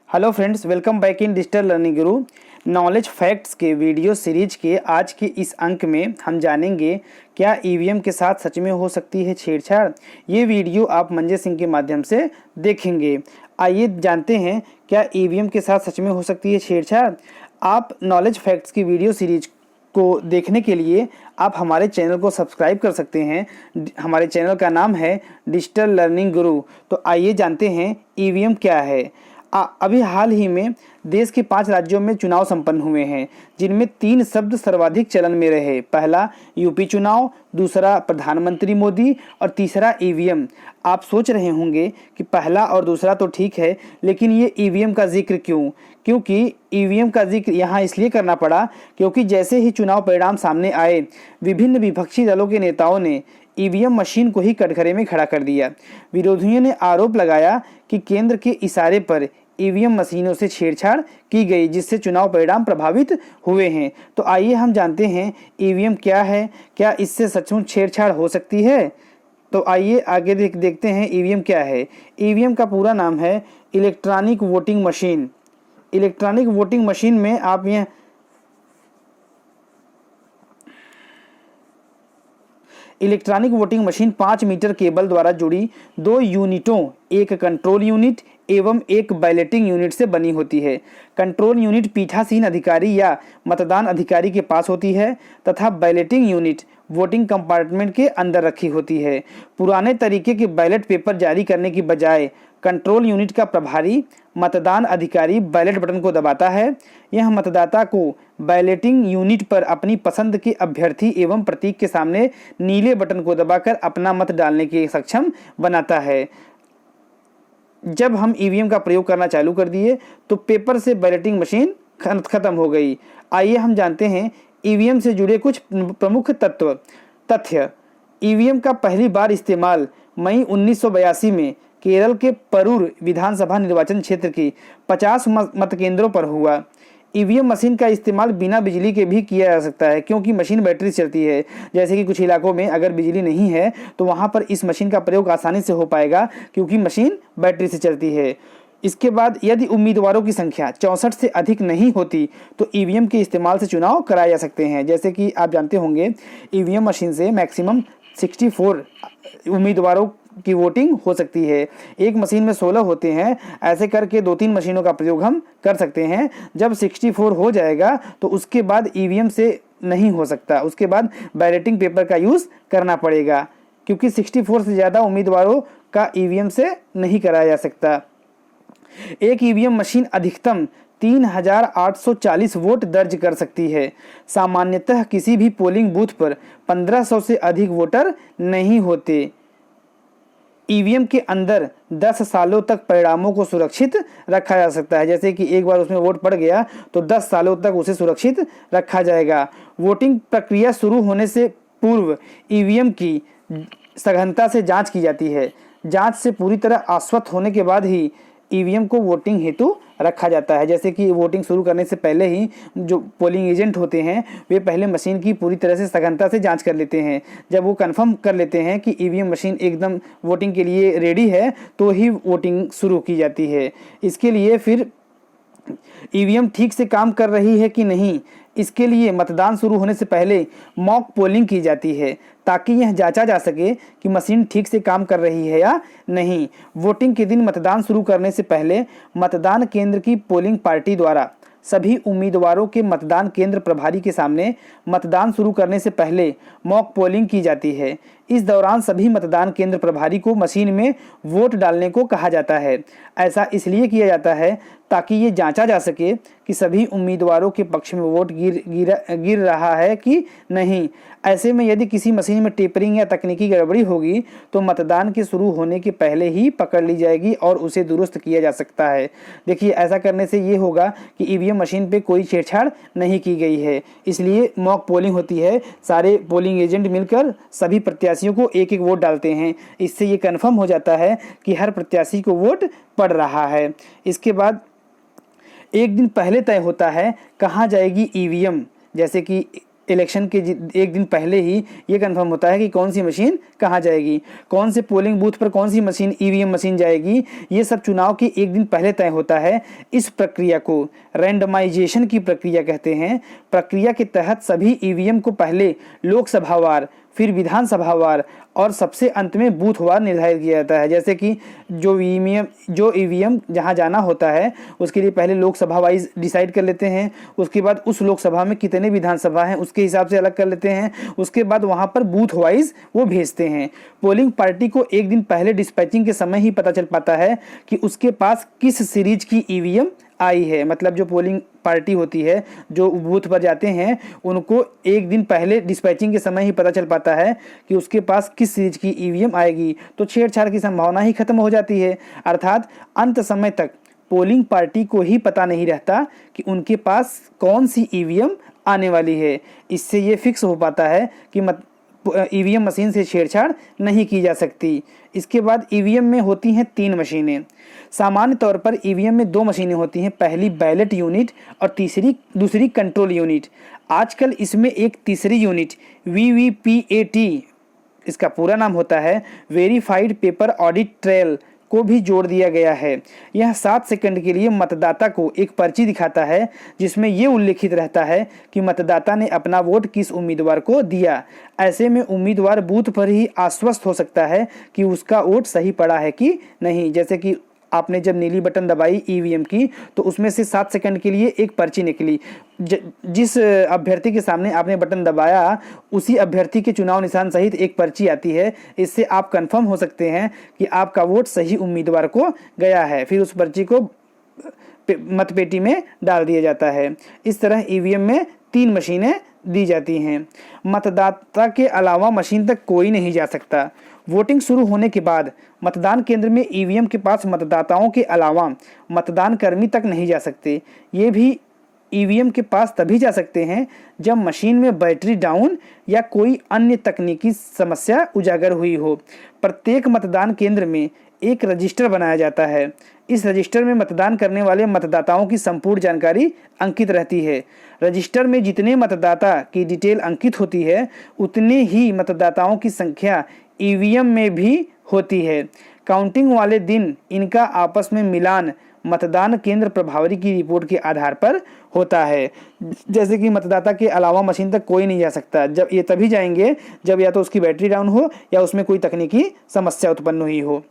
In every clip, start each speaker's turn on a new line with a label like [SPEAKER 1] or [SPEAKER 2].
[SPEAKER 1] Hello friends, welcome back in digital learning Guru. Knowledge facts के video series के आज के इस अंक में हम जानेंगे क्या ईवीएम के साथ सच में हो सकती है छेड़छाड़। ये वीडियो आप मंजय सिंह के माध्यम से देखेंगे। आइए जानते हैं क्या ईवीएम के साथ सच में हो सकती है छेड़छाड़। आप नॉलेज फैक्ट्स की वीडियो सीरीज को देखने के लिए आप हमारे चैनल को सब्सक्राइब कर सकते हैं। हमारे चैनल का नाम है डिजिटल लर्निंग गुरु। तो आइए जानते हैं ईवीएम क्या है। अभी हाल ही में देश के 5 राज्यों में चुनाव संपन्न हुए हैं, जिनमें 3 शब्द सर्वाधिक चलन में रहे। पहला यूपी चुनाव, दूसरा प्रधानमंत्री मोदी और तीसरा ईवीएम। आप सोच रहे होंगे कि पहला और दूसरा तो ठीक है, लेकिन ये ईवीएम का जिक्र क्यों? क्योंकि ईवीएम का जिक्र यहाँ इसलिए करना पड़ा क्योंकि जैसे ही चुनाव परिणाम सामने आए, विभिन्न विपक्षी दलों के नेताओं ने ईवीएम मशीन को ही कटघरे में खड़ा कर दिया। विरोधियों ने आरोप लगाया कि केंद्र के इशारे पर ईवीएम मशीनों से छेड़छाड़ की गई, जिससे चुनाव परिणाम प्रभावित हुए हैं। तो आइए हम जानते हैं ईवीएम क्या है, क्या इससे सचमुच छेड़छाड़ हो सकती है। तो आइए आगे देखते हैं ईवीएम क्या है। ईवीएम का पूरा नाम है electronic voting machine. Electronic voting machine में आप यह electronic voting machine 5 metre cable द्वारा जुड़ी 2 यूनिटों, एक कंट्रोल यूनिट एवं एक बैलेटिंग यूनिट से बनी होती है। कंट्रोल यूनिट पीठासीन अधिकारी या मतदान अधिकारी के पास होती है तथा बैलेटिंग यूनिट वोटिंग कंपार्टमेंट के अंदर रखी होती है। पुराने तरीके के बैलेट पेपर जारी करने की बजाय कंट्रोल यूनिट का प्रभारी मतदान अधिकारी बैलेट बटन को दबाता है। यह मतदाता को बैलेटिंग यूनिट पर अपनी पसंद के अभ्यर्थी एवं प्रतीक के सामने नीले बटन को दबाकर अपना मत डालने के सक्षम बनाता है। जब हम ईवीएम का प्रयोग करना चालू कर दिए तो पेपर से बैलेटिंग मशीन खत्म हो गई। आइए हम जानते हैं ईवीएम से जुड़े कुछ प्रमुख तथ्य। ईवीएम का पहली बार इस्तेमाल मई 1982 में केरल के परूर विधानसभा निर्वाचन क्षेत्र की 50 मत केंद्रों पर हुआ। ईवीएम मशीन का इस्तेमाल बिना बिजली के भी किया जा सकता है, क्योंकि मशीन बैटरी से चलती है। जैसे कि कुछ इलाकों में अगर बिजली नहीं है तो वहां पर इस मशीन का प्रयोग आसानी से हो पाएगा, क्योंकि मशीन बैटरी से चलती है। इसके बाद यदि उम्मीदवारों की संख्या 64 से अधिक नहीं होती तो ईवीएम के इस्तेमाल से चुनाव कराए जा सकते हैं। जैसे कि आप जानते होंगे ईवीएम मशीन से मैक्सिमम 64 उम्मीदवारों की वोटिंग हो सकती है। एक मशीन में 16 होते हैं। ऐसे करके 2-3 मशीनों का प्रयोग हम कर सकते हैं। जब 64 हो जाएगा तो उसके बाद ईवीएम से नहीं हो सकता, उसके बाद बैलेटिंग पेपर का यूज़ करना पड़ेगा, क्योंकि 64 से ज़्यादा उम्मीदवारों का ईवीएम से नहीं कराया जा सकता। एक ईवीएम मशीन अधिकतम 3840 वोट दर्ज कर सकती है। सामान्यतः किसी भी पोलिंग बूथ पर 1500 से अधिक वोटर नहीं होते। ईवीएम के अंदर 10 सालों तक परिणामों को सुरक्षित रखा जा सकता है। जैसे कि एक बार उसमें वोट पड़ गया तो 10 सालों तक उसे सुरक्षित रखा जाएगा। वोटिंग प्रक्रिया शुरू होने से पूर्व ईवीएम की सघनता से जांच की जाती है। जांच से पूरी तरह आश्वस्त होने के बाद ही ईवीएम को वोटिंग हेतु रखा जाता है। जैसे कि वोटिंग शुरू करने से पहले ही जो पोलिंग एजेंट होते हैं वे पहले मशीन की पूरी तरह से सघनता से जांच कर लेते हैं। जब वो कंफर्म कर लेते हैं कि ईवीएम मशीन एकदम वोटिंग के लिए रेडी है तो ही वोटिंग शुरू की जाती है। इसके लिए फिर ईवीएम ठीक से काम कर रही है कि नहीं, इसके लिए मतदान शुरू होने से पहले मॉक पोलिंग की जाती है, ताकि यह जांचा जा सके कि मशीन ठीक से काम कर रही है या नहीं। वोटिंग के दिन मतदान शुरू करने से पहले मतदान केंद्र की पोलिंग पार्टी द्वारा सभी उम्मीदवारों के मतदान केंद्र प्रभारी के सामने मतदान शुरू करने से पहले मॉक पोलिंग की जाती है। इस दौरान सभी मतदान केंद्र प्रभारी को मशीन में वोट डालने को कहा जाता है। ऐसा इसलिए किया जाता है ताकि ये जांचा जा सके कि सभी उम्मीदवारों के पक्ष में वोट गिर रहा है कि नहीं। ऐसे में यदि किसी मशीन में टेपरिंग या तकनीकी गड़बड़ी होगी तो मतदान के शुरू होने के पहले ही पकड़ ली जाएगी और उसे दुरुस्त किया जा सकता है। देखिए, ऐसा करने से ये होगा कि ईवीएम मशीन पे कोई छेड़छाड़ नहीं की गई है। इसलिए मॉक पोलिंग होती है। सारे पोलिंग एजेंट मिलकर सभी प्रत्याशियों को एक एक वोट डालते हैं। इससे ये कन्फर्म हो जाता है कि हर प्रत्याशी को वोट पड़ रहा है। इसके बाद एक दिन पहले तय होता है कहाँ जाएगी ईवीएम। जैसे कि इलेक्शन के एक दिन पहले ही ये कंफर्म होता है कि कौन सी मशीन कहाँ जाएगी, कौन से पोलिंग बूथ पर कौन सी मशीन ईवीएम मशीन जाएगी, ये सब चुनाव के एक दिन पहले तय होता है। इस प्रक्रिया को रैंडमाइजेशन की प्रक्रिया कहते हैं। प्रक्रिया के तहत सभी ईवीएम को पहले लोकसभावार, फिर विधानसभावार और सबसे अंत में बूथवार निर्धारित किया जाता है। जैसे कि जो ईवीएम जहां जाना होता है उसके लिए पहले लोकसभा वाइज डिसाइड कर लेते हैं, उसके बाद उस लोकसभा में कितने विधानसभा हैं उसके हिसाब से अलग कर लेते हैं, उसके बाद वहां पर बूथ वाइज वो भेजते हैं। पोलिंग पार्टी को एक दिन पहले डिस्पैचिंग के समय ही पता चल पाता है कि उसके पास किस सीरीज की ईवीएम आई है। मतलब जो पोलिंग पार्टी होती है, जो बूथ पर जाते हैं, उनको एक दिन पहले डिस्पैचिंग के समय ही पता चल पाता है कि उसके पास किस सीरीज की ईवीएम आएगी, तो छेड़छाड़ की संभावना ही खत्म हो जाती है। अर्थात अंत समय तक पोलिंग पार्टी को ही पता नहीं रहता कि उनके पास कौन सी ईवीएम आने वाली है। इससे ये फिक्स हो पाता है कि ईवीएम मशीन से छेड़छाड़ नहीं की जा सकती। इसके बाद ईवीएम में होती हैं 3 मशीनें। सामान्य तौर पर ईवीएम में 2 मशीनें होती हैं, पहली बैलेट यूनिट और दूसरी कंट्रोल यूनिट। आजकल इसमें एक तीसरी यूनिट VVPAT, इसका पूरा नाम होता है वेरीफाइड पेपर ऑडिट ट्रेल, को भी जोड़ दिया गया है। यह 7 सेकंड के लिए मतदाता को एक पर्ची दिखाता है जिसमें यह उल्लिखित रहता है कि मतदाता ने अपना वोट किस उम्मीदवार को दिया। ऐसे में उम्मीदवार बूथ पर ही आश्वस्त हो सकता है कि उसका वोट सही पड़ा है कि नहीं। जैसे कि आपने जब नीली बटन दबाई ईवीएम की तो उसमें से 7 सेकंड के लिए एक पर्ची निकली। जिस अभ्यर्थी के सामने आपने बटन दबाया उसी अभ्यर्थी के चुनाव निशान सहित एक पर्ची आती है। इससे आप कंफर्म हो सकते हैं कि आपका वोट सही उम्मीदवार को गया है। फिर उस पर्ची को मतपेटी में डाल दिया जाता है। इस तरह ईवीएम में 3 मशीनें दी जाती हैं। मतदाता के अलावा मशीन तक कोई नहीं जा सकता। वोटिंग शुरू होने के बाद मतदान केंद्र में ईवीएम के पास मतदाताओं के अलावा मतदान कर्मी तक नहीं जा सकते। ये भी ईवीएम के पास तभी जा सकते हैं जब मशीन में बैटरी डाउन या कोई अन्य तकनीकी समस्या उजागर हुई हो। प्रत्येक मतदान केंद्र में एक रजिस्टर बनाया जाता है। इस रजिस्टर में मतदान करने वाले मतदाताओं की संपूर्ण जानकारी अंकित रहती है। रजिस्टर में जितने मतदाता की डिटेल अंकित होती है उतने ही मतदाताओं की संख्या ईवीएम में भी होती है। काउंटिंग वाले दिन इनका आपस में मिलान मतदान केंद्र प्रभारी की रिपोर्ट के आधार पर होता है। जैसे कि मतदाता के अलावा मशीन तक कोई नहीं जा सकता। जब ये तभी जाएंगे जब या तो उसकी बैटरी डाउन हो या उसमें कोई तकनीकी समस्या उत्पन्न हुई हो।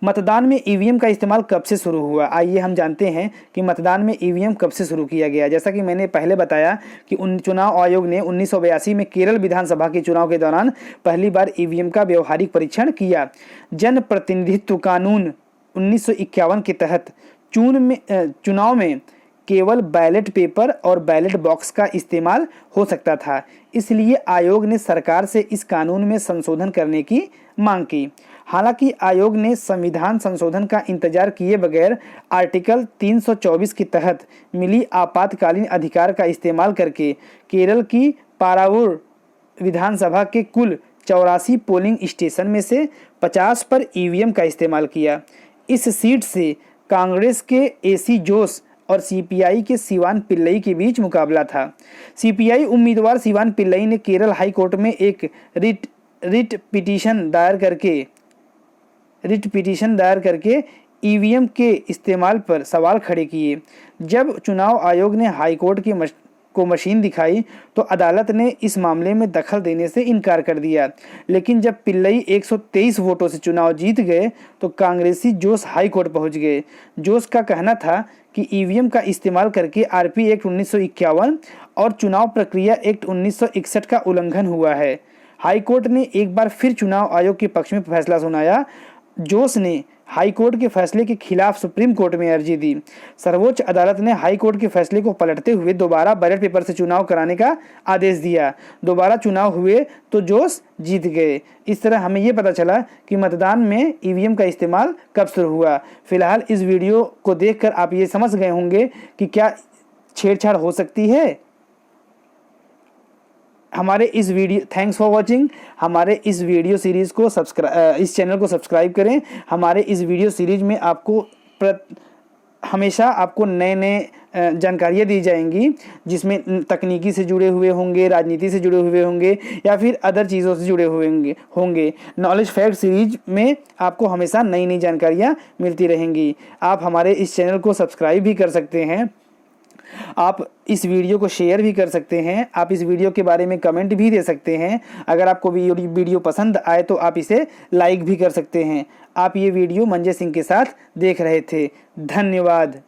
[SPEAKER 1] मतदान में ईवीएम का इस्तेमाल कब से शुरू हुआ? आइए हम जानते हैं कि मतदान में ईवीएम कब से शुरू किया गया। जैसा कि मैंने पहले बताया कि चुनाव आयोग ने 1982 में केरल विधानसभा के चुनाव के दौरान पहली बार ईवीएम का व्यवहारिक परीक्षण किया। जन प्रतिनिधित्व कानून 1951 के तहत चुनाव में केवल बैलेट पेपर और बैलेट बॉक्स का इस्तेमाल हो सकता था। इसलिए आयोग ने सरकार से इस कानून में संशोधन करने की मांग की। हालांकि आयोग ने संविधान संशोधन का इंतजार किए बगैर आर्टिकल 324 के तहत मिली आपातकालीन अधिकार का इस्तेमाल करके केरल की पारावूर विधानसभा के कुल 84 पोलिंग स्टेशन में से 50 पर ईवीएम का इस्तेमाल किया। इस सीट से कांग्रेस के एसी जोस और सीपीआई के सिवान पिल्लई के बीच मुकाबला था। सीपीआई उम्मीदवार सिवान पिल्लई ने केरल हाई कोर्ट में एक रिट पिटीशन दायर करके ईवीएम के इस्तेमाल पर सवाल खड़े किए। जब चुनाव आयोग ने हाई कोर्ट को मशीन दिखाई तो अदालत ने इस मामले में दखल देने से इनकार कर दिया। लेकिन जब पिल्लई 123 वोटों से चुनाव जीत गए तो कांग्रेसी जोस हाई कोर्ट पहुंच गए। जोस का कहना था कि ईवीएम का इस्तेमाल करके आरपी एक्ट 1951 और चुनाव प्रक्रिया एक्ट 1961 का उल्लंघन हुआ है। हाई कोर्ट ने एक बार फिर चुनाव आयोग के पक्ष में फैसला सुनाया। जोस ने हाई कोर्ट के फैसले के खिलाफ सुप्रीम कोर्ट में अर्जी दी। सर्वोच्च अदालत ने हाई कोर्ट के फैसले को पलटते हुए दोबारा बैलेट पेपर से चुनाव कराने का आदेश दिया। दोबारा चुनाव हुए तो जोस जीत गए। इस तरह हमें ये पता चला कि मतदान में ईवीएम का इस्तेमाल कब शुरू हुआ। फिलहाल इस वीडियो को देखकर आप ये समझ गए होंगे कि क्या छेड़छाड़ हो सकती है। हमारे इस वीडियो थैंक्स फॉर वॉचिंग। हमारे इस वीडियो सीरीज़ को इस चैनल को सब्सक्राइब करें। हमारे इस वीडियो सीरीज में आपको हमेशा आपको नए नए
[SPEAKER 2] जानकारियाँ दी जाएंगी, जिसमें तकनीकी से जुड़े हुए होंगे, राजनीति से जुड़े हुए होंगे या फिर अदर चीज़ों से जुड़े हुए होंगे। नॉलेज फैक्ट सीरीज में आपको हमेशा नई नई जानकारियाँ मिलती रहेंगी। आप हमारे इस चैनल को सब्सक्राइब भी कर सकते हैं, आप इस वीडियो को शेयर भी कर सकते हैं, आप इस वीडियो के बारे में कमेंट भी दे सकते हैं। अगर आपको वीडियो पसंद आए तो आप इसे लाइक भी कर सकते हैं। आप ये वीडियो मंजय सिंह के साथ देख रहे थे। धन्यवाद।